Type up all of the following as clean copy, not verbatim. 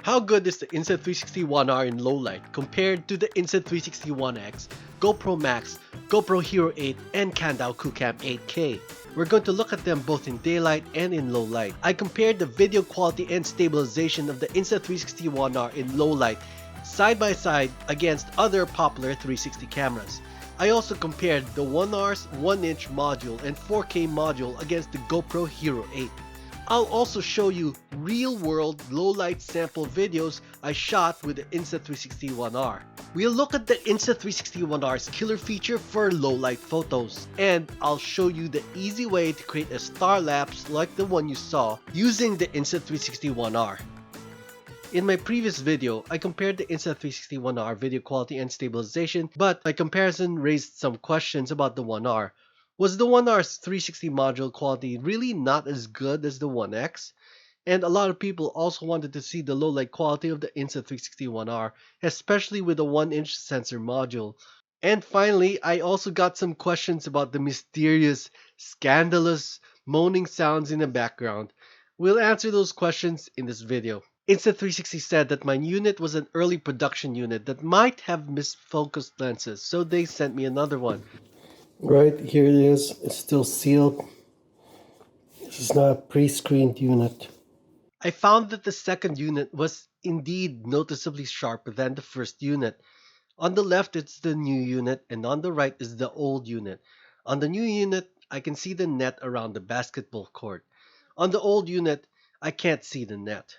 How good is the Insta360 One R in low light compared to the Insta360 One X, GoPro MAX, GoPro Hero 8, and Qoocam 8K? We're going to look at them both in daylight and in low light. I compared the video quality and stabilization of the Insta360 One R in low light side by side against other popular 360 cameras. I also compared the One R's 1-inch module and 4K module against the GoPro Hero 8. I'll also show you real-world low-light sample videos I shot with the Insta360 One R. We'll look at the Insta360 One R's killer feature for low-light photos, and I'll show you the easy way to create a Starlapse like the one you saw using the Insta360 One R. In my previous video, I compared the Insta360 One R video quality and stabilization, but my comparison raised some questions about the One R. Was the One R's 360 module quality really not as good as the One X? And a lot of people also wanted to see the low light quality of the Insta360 One R, especially with the 1-inch sensor module. And finally, I also got some questions about the mysterious, scandalous, moaning sounds in the background. We'll answer those questions in this video. Insta360 said that my unit was an early production unit that might have misfocused lenses, so they sent me another one. Right, here it is. It's still sealed. This is not a pre-screened unit. I found that the second unit was indeed noticeably sharper than the first unit. On the left it's the new unit and on the right is the old unit. On the new unit I can see the net around the basketball court. On the old unit I can't see the net.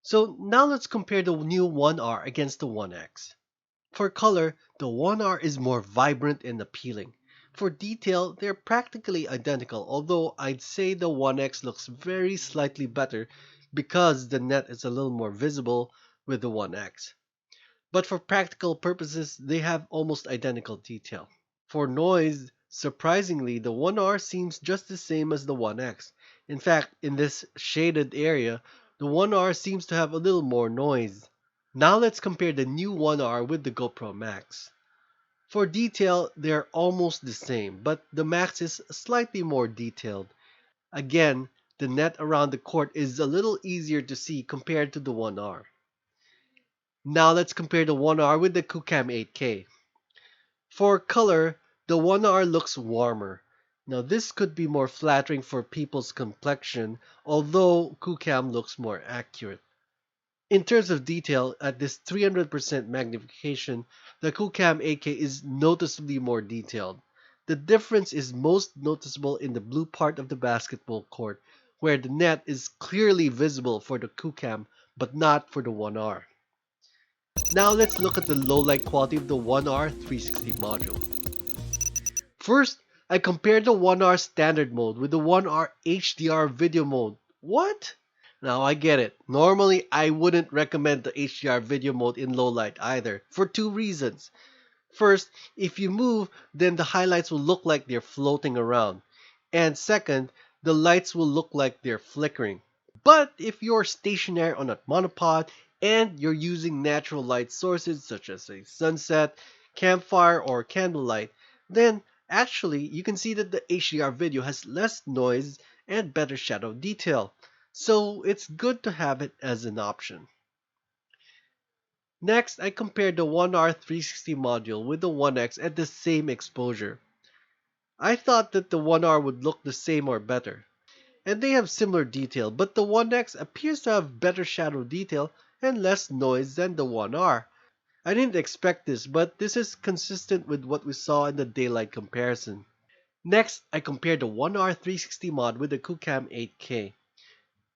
So now let's compare the new One R against the One X. For color, the One R is more vibrant and appealing. For detail, they're practically identical, although I'd say the One X looks very slightly better because the net is a little more visible with the One X. But for practical purposes, they have almost identical detail. For noise, surprisingly, the One R seems just the same as the One X. In fact, in this shaded area, the One R seems to have a little more noise. Now let's compare the new One R with the GoPro MAX. For detail, they're almost the same, but the MAX is slightly more detailed. Again, the net around the court is a little easier to see compared to the One R. Now let's compare the One R with the Qoocam 8K. For color, the One R looks warmer. Now this could be more flattering for people's complexion, although Qoocam looks more accurate. In terms of detail, at this 300% magnification, the Qoocam 8K is noticeably more detailed. The difference is most noticeable in the blue part of the basketball court, where the net is clearly visible for the Qoocam, but not for the One R. Now let's look at the low light quality of the One R 360 module. First, I compared the One R standard mode with the One R HDR video mode. What? Now I get it. Normally I wouldn't recommend the HDR video mode in low light either, for two reasons. First, if you move, then the highlights will look like they're floating around. And second, the lights will look like they're flickering. But if you're stationary on a monopod and you're using natural light sources such as a sunset, campfire, or candlelight, then actually you can see that the HDR video has less noise and better shadow detail. So it's good to have it as an option. Next, I compared the One R 360 module with the One X at the same exposure. I thought that the One R would look the same or better. And they have similar detail, but the One X appears to have better shadow detail and less noise than the One R. I didn't expect this, but this is consistent with what we saw in the daylight comparison. Next, I compared the One R 360 mod with the Qoocam 8K.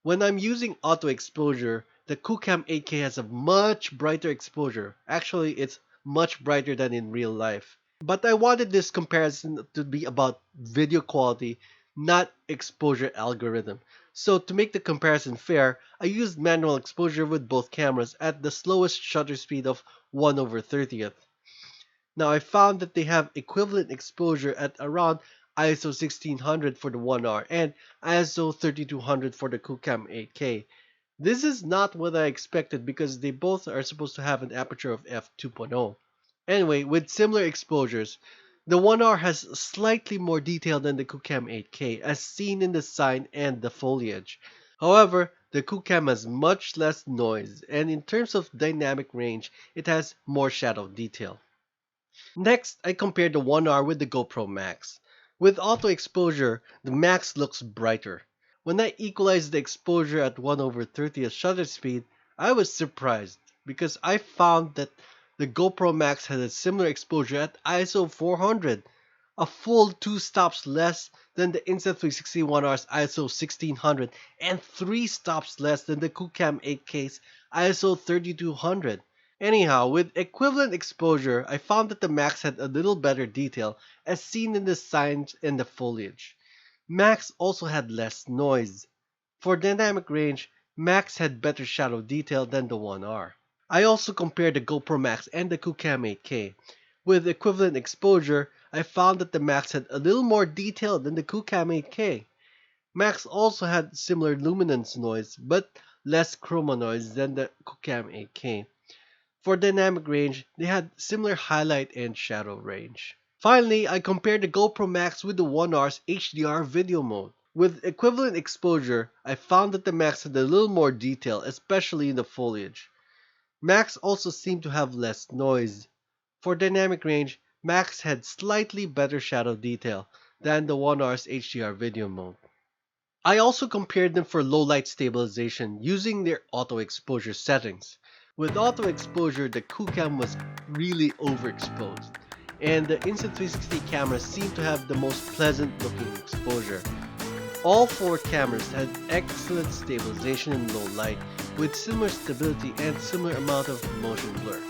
When I'm using auto exposure, the Qoocam 8K has a much brighter exposure. Actually, it's much brighter than in real life. But I wanted this comparison to be about video quality, not exposure algorithm. So to make the comparison fair, I used manual exposure with both cameras at the slowest shutter speed of 1/30th. Now I found that they have equivalent exposure at around ISO 1600 for the One R and ISO 3200 for the Qoocam 8K. This is not what I expected because they both are supposed to have an aperture of f2.0. Anyway, with similar exposures, the One R has slightly more detail than the Qoocam 8K as seen in the sign and the foliage. However, the Qoocam has much less noise, and in terms of dynamic range, it has more shadow detail. Next, I compared the One R with the GoPro MAX. With auto exposure, the Max looks brighter. When I equalized the exposure at 1/30th shutter speed, I was surprised because I found that the GoPro MAX had a similar exposure at ISO 400, a full 2 stops less than the Insta360 One R's ISO 1600 and 3 stops less than the Qoocam 8K's ISO 3200. Anyhow, with equivalent exposure, I found that the Max had a little better detail as seen in the signs and the foliage. Max also had less noise. For dynamic range, Max had better shadow detail than the One R. I also compared the GoPro Max and the Qoocam 8K. With equivalent exposure, I found that the Max had a little more detail than the Qoocam 8K. Max also had similar luminance noise, but less chroma noise than the Qoocam 8K. For dynamic range, they had similar highlight and shadow range. Finally, I compared the GoPro Max with the One R's HDR video mode. With equivalent exposure, I found that the Max had a little more detail, especially in the foliage. Max also seemed to have less noise. For dynamic range, Max had slightly better shadow detail than the One R's HDR video mode. I also compared them for low light stabilization using their auto exposure settings. With auto exposure, the Qoocam was really overexposed, and the Insta360 cameras seemed to have the most pleasant looking exposure. All four cameras had excellent stabilization in low light, with similar stability and similar amount of motion blur.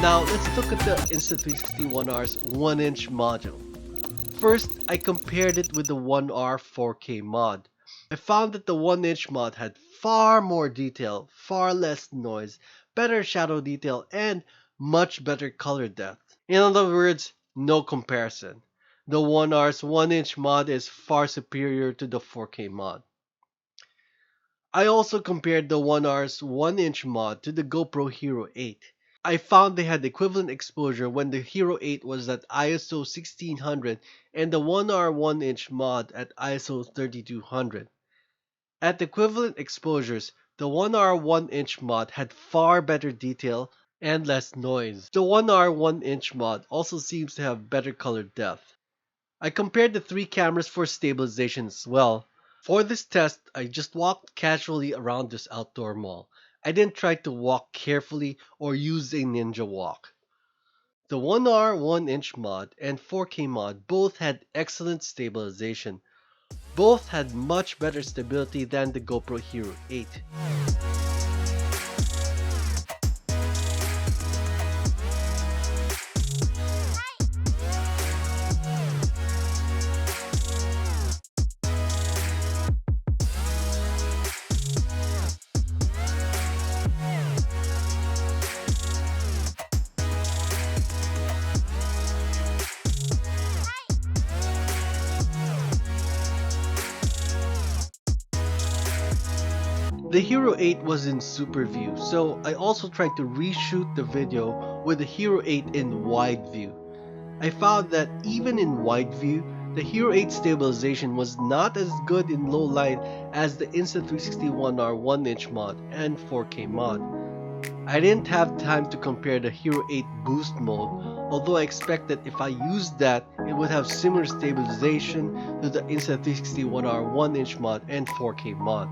Now let's look at the Insta360 One R's 1-inch module. First, I compared it with the One R 4K mod. I found that the 1-inch mod had far more detail, far less noise, better shadow detail, and much better color depth. In other words, no comparison. The One R's 1-inch mod is far superior to the 4K mod. I also compared the One R's 1-inch mod to the GoPro Hero 8. I found they had equivalent exposure when the Hero 8 was at ISO 1600 and the One R 1-inch mod at ISO 3200. At equivalent exposures, the One R 1-inch mod had far better detail and less noise. The One R 1-inch mod also seems to have better color depth. I compared the three cameras for stabilization as well. For this test, I just walked casually around this outdoor mall. I didn't try to walk carefully or use a ninja walk. The One R 1-inch mod and 4K mod both had excellent stabilization. Both had much better stability than the GoPro Hero 8. The Hero 8 was in super view, so I also tried to reshoot the video with the Hero 8 in wide view. I found that even in wide view, the Hero 8 stabilization was not as good in low light as the Insta360 One R 1-inch mod and 4K mod. I didn't have time to compare the Hero 8 boost mode, although I expect that if I used that, it would have similar stabilization to the Insta360 One R 1-inch mod and 4K mod.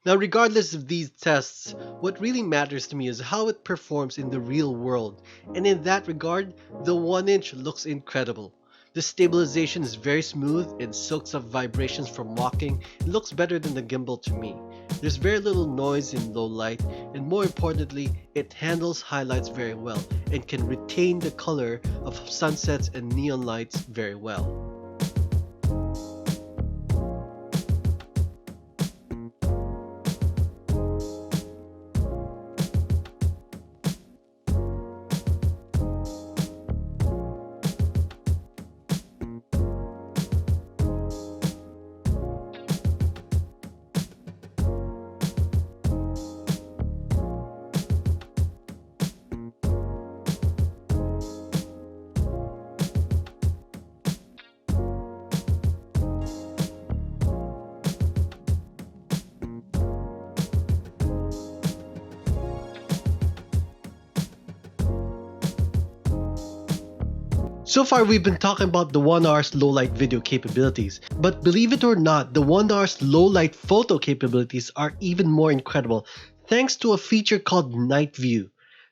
Now, regardless of these tests, what really matters to me is how it performs in the real world, and in that regard, the 1-inch looks incredible. The stabilization is very smooth, it soaks up vibrations from walking, it looks better than the gimbal to me. There's very little noise in low light, and more importantly, it handles highlights very well and can retain the color of sunsets and neon lights very well. So far we've been talking about the One R's low light video capabilities, but believe it or not, the One R's low light photo capabilities are even more incredible thanks to a feature called NightView.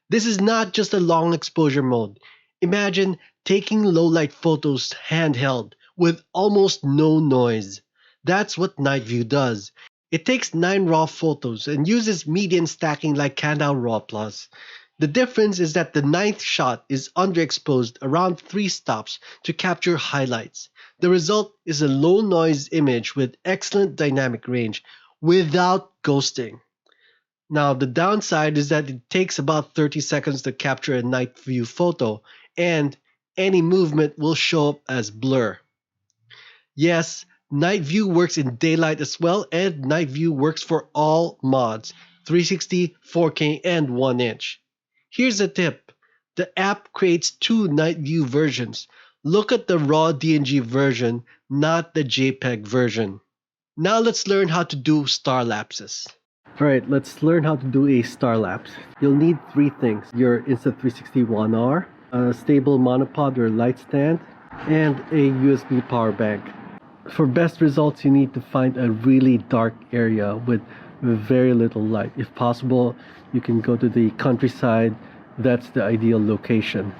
This is not just a long exposure mode. Imagine taking low light photos handheld with almost no noise. That's what NightView does. It takes 9 raw photos and uses median stacking like CanOwl RAW Plus. The difference is that the 9th shot is underexposed around 3 stops to capture highlights. The result is a low noise image with excellent dynamic range without ghosting. Now the downside is that it takes about 30 seconds to capture a night view photo and any movement will show up as blur. Yes, night view works in daylight as well, and night view works for all mods, 360, 4K, and 1 inch. Here's a tip. The app creates 2 night view versions. Look at the raw DNG version, not the JPEG version. Now let's learn how to do Starlapses. Alright, let's learn how to do a Starlapse. You'll need 3 things. Your Insta360 One R, a stable monopod or light stand, and a USB power bank. For best results, you need to find a really dark area with very little light. If possible, you can go to the countryside. That's the ideal location.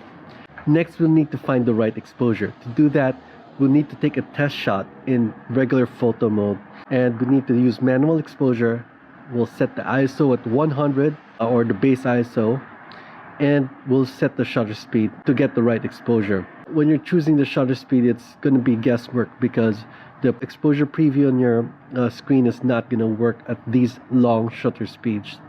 Next, we'll need to find the right exposure. To do that, we'll need to take a test shot in regular photo mode, and we need to use manual exposure. We'll set the ISO at 100 or the base ISO, and we'll set the shutter speed to get the right exposure. When you're choosing the shutter speed, it's going to be guesswork because the exposure preview on your screen is not going to work at these long shutter speeds.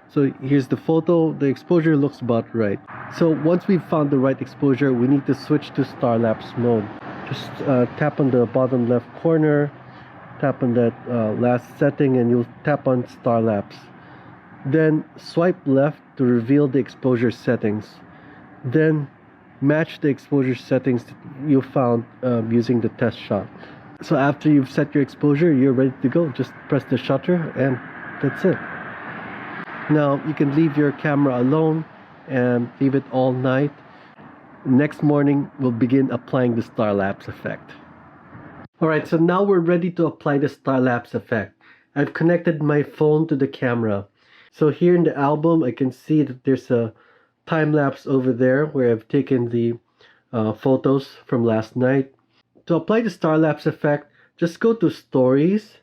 So here's the photo. The exposure looks about right. So once we've found the right exposure, we need to switch to Starlapse mode. Just tap on the bottom left corner, tap on that last setting, and you'll tap on Starlapse. Then swipe left to reveal the exposure settings. Then match the exposure settings that you found using the test shot. So after you've set your exposure, you're ready to go. Just press the shutter and that's it. Now you can leave your camera alone and leave it all night. Next morning we'll begin applying the Starlapse effect. Alright, so now we're ready to apply the Starlapse effect. I've connected my phone to the camera. So here in the album I can see that there's a time lapse over there where I've taken the photos from last night. To apply the Starlapse effect, just go to Stories,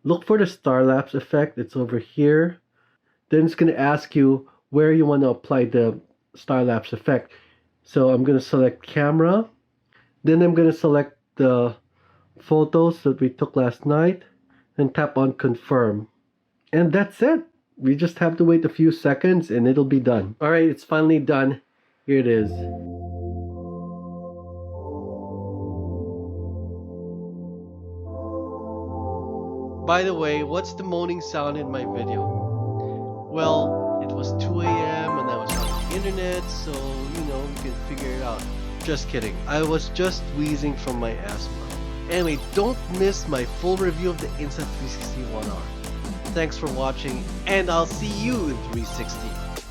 look for the Starlapse effect. It's over here. Then it's going to ask you where you want to apply the Starlapse effect. So I'm going to select Camera. Then I'm going to select the photos that we took last night and tap on Confirm. And that's it. We just have to wait a few seconds and it'll be done. Alright, it's finally done. Here it is. By the way, what's the moaning sound in my video? Well, it was 2 a.m. and I was on the internet, so you know, you can figure it out. Just kidding. I was just wheezing from my asthma. Anyway, don't miss my full review of the Insta360 One R. Thanks for watching, and I'll see you in 360.